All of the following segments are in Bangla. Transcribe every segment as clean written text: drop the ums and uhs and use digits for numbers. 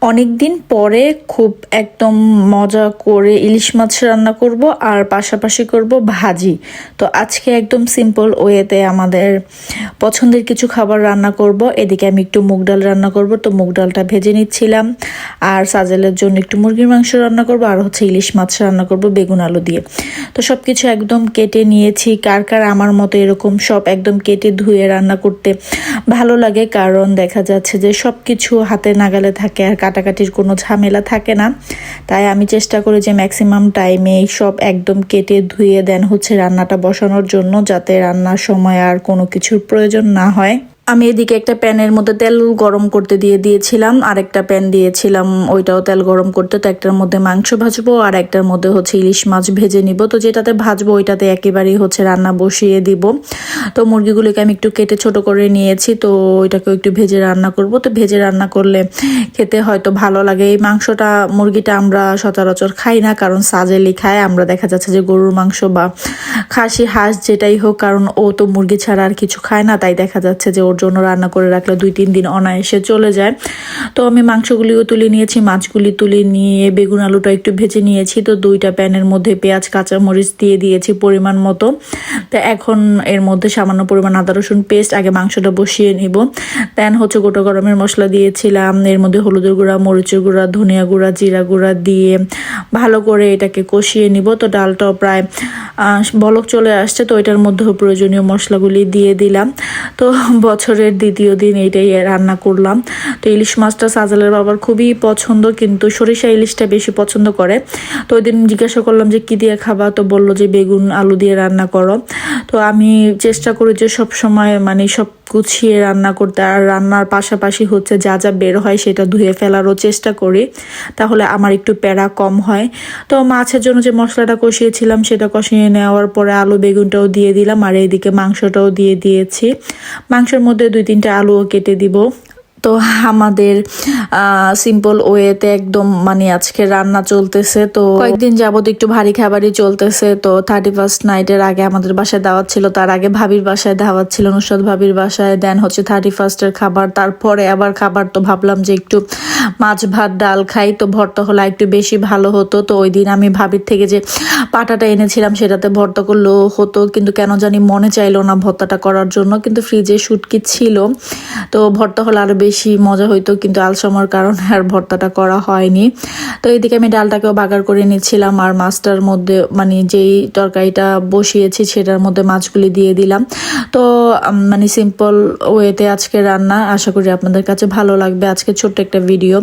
অনেক দিন পরে খুব একদম মজা করে ইলিশ মাছ রান্না করব আর পাশাপাশি করব ভাজি। তো আজকে একদম সিম্পল ওয়েতে আমাদের পছন্দের কিছু খাবার রান্না করব। এদিকে আমি একটু মুগ ডাল রান্না করব, তো মুগ ডালটা ভেজে নিচ্ছিলাম। আর সাজেলের জন্য একটু মুরগির মাংস রান্না করব, আর হচ্ছে ইলিশ মাছ রান্না করব বেগুন আলু দিয়ে। তো সব কিছু একদম কেটে নিয়েছি। কার কার আমার মতো এরকম সব একদম কেটে ধুয়ে রান্না করতে ভালো লাগে, কারণ দেখা যাচ্ছে যে সব কিছু হাতে নাগালে থাকে আর কাটাকাটির কোনো ঝামেলা থাকে না। তাই আমি চেষ্টা করি যে ম্যাক্সিমাম টাইমে সব একদম কেটে ধুয়ে দেন হচ্ছে রান্নাটা বসানোর জন্য, যাতে রান্নার সময় আর কোনো কিছুর প্রয়োজন না হয়। আমি এদিকে একটা প্যানের মধ্যে তেল গরম করতে দিয়েছিলাম, আর একটা প্যান দিয়েছিলাম ওইটাও তেল গরম করতে। তো একটার মধ্যে মাংস ভাজবো আর একটার মধ্যে হচ্ছে ইলিশ মাছ ভেজে নিব। তো যেটাতে ভাজবো ওইটাতে একেবারেই হচ্ছে রান্না বসিয়ে দিব। তো মুরগিগুলোকে আমি একটু কেটে ছোট করে নিয়েছি, তো ওইটাকেও একটু ভেজে রান্না করব। তো ভেজে রান্না করলে খেতে হয়তো ভালো লাগে। এই মাংসটা মুরগিটা আমরা সচরাচর খাই না, কারণ সাজেলি খায়। আমরা দেখা যাচ্ছে যে গরুর মাংস বা খাসি হাঁস যেটাই হোক, কারণ ও তো মুরগি ছাড়া আর কিছু খায় না, তাই দেখা যাচ্ছে যে ওর জন্য রান্না করে রাখলে 2-3 দিন অনায়াসে চলে যায়। তো আমি মাংসগুলিও তুলে নিয়েছি, মাছগুলি তুলে নিয়ে বেগুন আলুটা একটু ভেজে নিয়েছি। তো দুইটা প্যানের মধ্যে পেঁয়াজ কাঁচামরিচ দিয়ে দিয়েছি পরিমাণ মতো। তো এখন এর মধ্যে সামান্য পরিমাণ আদা রসুন পেস্ট, আগে মাংসটা বসিয়ে নিব। দেন হচ্ছে গোটা গরমের মশলা দিয়েছিলাম, এর মধ্যে হলুদের গুঁড়া, মরিচের গুঁড়া, ধনিয়া গুঁড়া, জিরা গুঁড়া দিয়ে ভালো করে এটাকে কষিয়ে নিব। তো ডালটাও প্রায় বলক চলে আসছে, তো এটার মধ্যেও প্রয়োজনীয় মশলাগুলি দিয়ে দিলাম। তো বছরের দ্বিতীয় দিন এইটাই রান্না করলাম। তো ইলিশ মাছটা সাজালের বাবার খুবই পছন্দ, কিন্তু সরিষা ইলিশটা বেশি পছন্দ করে। তো ওই দিন জিজ্ঞাসা করলাম যে কি দিয়ে খাবা, তো বললো যে বেগুন আলু দিয়ে রান্না করো। তো আমি চেষ্টা করি যে সব সময় মানে সব গুছিয়ে রান্না করতে, আর রান্নার পাশাপাশি হচ্ছে যা যা বের হয় সেটা ধুয়ে ফেলারও চেষ্টা করি, তাহলে আমার একটু প্যারা কম হয়। তো মাছের জন্য যে মশলাটা কষিয়েছিলাম সেটা কষিয়ে নেওয়ার পরে আলু বেগুনটাও দিয়ে দিলাম, আর এইদিকে মাংসটাও দিয়ে দিয়েছি। মাংসের মধ্যে 2-3টা আলুও কেটে দিব। তো আমাদের সিম্পল ওয়েতে একদম মানে আজকে রান্না চলতেছে। তো কয়েকদিন যাবত একটু ভারী খাবারই চলতেছে। তো 31st নাইটের আগে আমাদের বাসায় দাওয়াত ছিল, তার আগে ভাবির বাসায় দাওয়াত ছিল, নুসরাত ভাবির বাসায়। দেন হচ্ছে 31st-এর খাবার, তারপরে আবার খাবার। তো ভাবলাম যে একটু মাছ ভাত ডাল খাই, তো ভর্তা হলে একটু বেশি ভালো হতো। তো ওই দিন আমি ভাবির থেকে যে পাটাটা এনেছিলাম সেটাতে ভর্তা করলেও হতো, কিন্তু কেন জানি মনে চাইলো না ভর্তাটা করার জন্য, কিন্তু ফ্রিজে শুটকি ছিল। তো ভর্তা হলে আরো বেশি মজা হইতো, কিন্তু আলসামার কারণে আর ভর্তাটা করা হয়নি। তো এইদিকে আমি ডালটাকেও বাগার করে নিচ্ছিলাম, আর মাছটার মধ্যে মানে যেই তরকারিটা বসিয়েছি সেটার মধ্যে মাছগুলি দিয়ে দিলাম। তো মানে সিম্পল ওয়েতে আজকে রান্না। আশা করি আপনাদের কাছে ভালো লাগবে আজকে ছোট্ট একটা ভিডিও।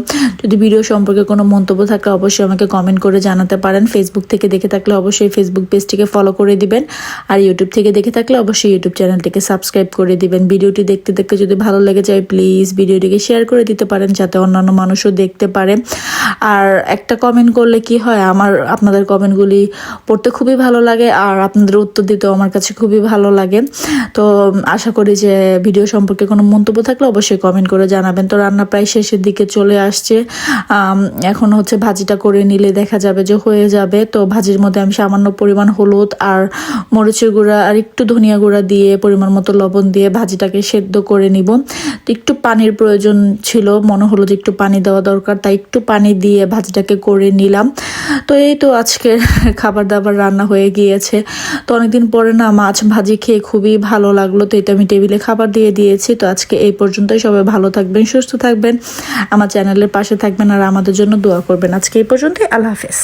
যদি ভিডিও সম্পর্কে কোনো মন্তব্য থাকে অবশ্যই আমাকে কমেন্ট করে জানাতে পারেন। ফেসবুক থেকে দেখে থাকলে অবশ্যই ফেসবুক পেজটিকে ফলো করে দিবেন, আর ইউটিউব থেকে দেখে থাকলে অবশ্যই ইউটিউব চ্যানেলটিকে সাবস্ক্রাইব করে দিবেন। ভিডিওটি দেখতে দেখতে যদি ভালো লেগে যায় প্লিজ ভিডিওটিকে শেয়ার করে দিতে পারেন, যাতে অন্যান্য মানুষও দেখতে পারে। আর একটা কমেন্ট করলে কি হয়, আমার আপনাদের কমেন্টগুলি পড়তে খুবই ভালো লাগে, আর আপনাদের উত্তর দিতেও আমার কাছে খুবই ভালো লাগে। তো আশা করি যে ভিডিও সম্পর্কে কোনো মন্তব্য থাকলে অবশ্যই কমেন্ট করে জানাবেন। তো রান্না প্রায় শেষের দিকে চলে আসছে। এখন হচ্ছে ভাজিটা করে নিলে দেখা যাবে যে হয়ে যাবে। তো ভাজির মধ্যে আমি সামান্য পরিমাণ হলুদ আর মরিচের গুঁড়া আর একটু ধনিয়া গুঁড়া দিয়ে পরিমাণ মতো লবণ দিয়ে ভাজিটাকে সেদ্ধ করে নিব। তো একটু পানির প্রয়োজন ছিল, মনে হলো যে একটু পানি দেওয়া দরকার, তাই একটু পানি দিয়ে ভাজিটাকে করে নিলাম। তো এই তো আজকের খাবার দাবার রান্না হয়ে গিয়েছে। তো অনেকদিন পরে না মাছ ভাজি খেয়ে খুবই ভালো লাগলো। তো এটা আমি টেবিলে খাবার দিয়ে দিয়েছি। তো আজকে এই পর্যন্তই। সবাই ভালো থাকবেন, সুস্থ থাকবেন, আমার চ্যানেলের পাশে থাকবেন, আর আমাদের জন্য দোয়া করবেন। আজকে এই পর্যন্তই। আল্লাহ হাফেজ।